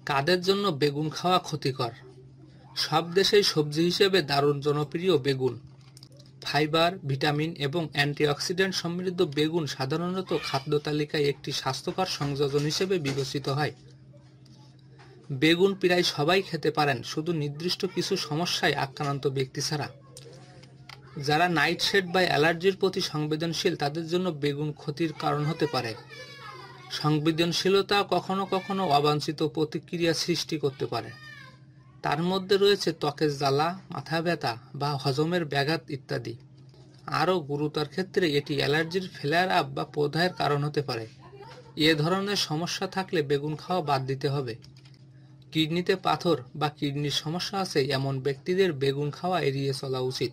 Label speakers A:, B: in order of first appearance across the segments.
A: কাদের জন্য বেগুন খাওয়া ক্ষতিকর? সব দেশেই সবজি হিসেবে দারুণ জনপ্রিয় বেগুন। ফাইবার, ভিটামিন এবং অ্যান্টিঅক্সিডেন্ট সমৃদ্ধ বেগুন সাধারণত খাদ্য তালিকায় একটি স্বাস্থ্যকর সংযোজন হিসেবে বিবেচিত হয়। বেগুন প্রায় সবাই খেতে পারেন, শুধু নির্দিষ্ট কিছু সমস্যায় আক্রান্ত ব্যক্তি ছাড়া। যারা নাইটশেড বা অ্যালার্জির প্রতি সংবেদনশীল তাদের জন্য বেগুন ক্ষতির কারণ হতে পারে। সংবেদনশীলতা কখনো কখনো অবাঞ্ছিত প্রতিক্রিয়া সৃষ্টি করতে পারে। তার মধ্যে রয়েছে ত্বকের জ্বালা, মাথা ব্যথা বা হজমের ব্যাঘাত ইত্যাদি। আরও গুরুতর ক্ষেত্রে এটি অ্যালার্জির ফ্লেয়ার আপ বা প্রদাহের কারণ হতে পারে। এ ধরনের সমস্যা থাকলে বেগুন খাওয়া বাদ দিতে হবে। কিডনিতে পাথর বা কিডনির সমস্যা আছে এমন ব্যক্তিদের বেগুন খাওয়া এড়িয়ে চলা উচিত।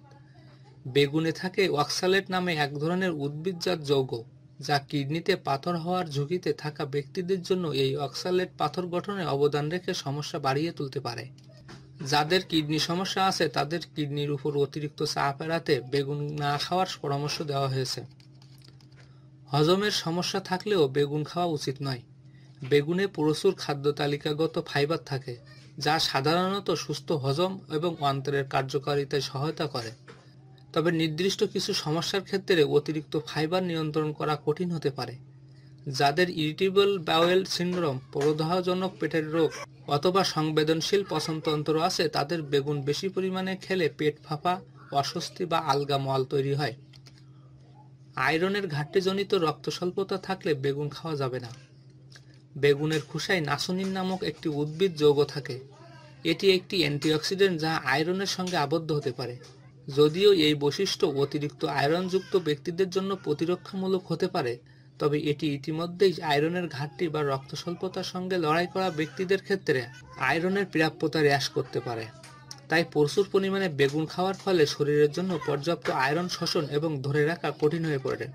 A: বেগুনে থাকে অক্সালেট নামে এক ধরনের উদ্ভিদজাত যৌগ, যা কিডনিতে পাথর হওয়ার ঝুঁকিতে থাকা ব্যক্তিদের জন্য এই অক্সালেট পাথর গঠনে অবদান রেখে সমস্যা বাড়িয়ে তুলতে পারে। যাদের কিডনি সমস্যা আছে তাদের কিডনির উপর অতিরিক্ত চাপ এড়াতে বেগুন না খাওয়ার পরামর্শ দেওয়া হয়েছে। হজমের সমস্যা থাকলেও বেগুন খাওয়া উচিত নয়। বেগুনে প্রচুর খাদ্য তালিকাগত ফাইবার থাকে, যা সাধারণত সুস্থ হজম এবং অন্ত্রের কার্যকারিতায় সহায়তা করে। তবে নির্দিষ্ট কিছু সমস্যার ক্ষেত্রে অতিরিক্ত ফাইবার নিয়ন্ত্রণ করা কঠিন হতে পারে। যাদের ইরিটেবল বাওয়েল সিন্ড্রোম, প্রদাহজনক পেটের রোগ অথবা সংবেদনশীল পচনতন্ত্র আছে তাদের বেগুন বেশি পরিমাণে খেলে পেট ফাঁপা, অস্বস্তি বা আলগা মল তৈরি হয়। আয়রনের ঘাটতিজনিত রক্ত স্বল্পতা থাকলে বেগুন খাওয়া যাবে না। বেগুনের খোসায় নাসোনিন নামক একটি উদ্ভিদ যৌগ থাকে। এটি একটি অ্যান্টিঅক্সিডেন্ট যা আয়রনের সঙ্গে আবদ্ধ হতে পারে। যদিও এই বৈশিষ্ট্য অতিরিক্ত আয়রনযুক্ত ব্যক্তিদের জন্য প্রতিরক্ষামূলক হতে পারে, তবে এটি ইতিমধ্যেই আয়রনের ঘাটতি বা রক্ত স্বল্পতার সঙ্গে লড়াই করা ব্যক্তিদের ক্ষেত্রে আয়রনের প্রাপ্যতা হ্রাস করতে পারে। তাই প্রচুর পরিমাণে বেগুন খাওয়ার ফলে শরীরের জন্য পর্যাপ্ত আয়রন শোষণ এবং ধরে রাখা কঠিন হয়ে পড়ে।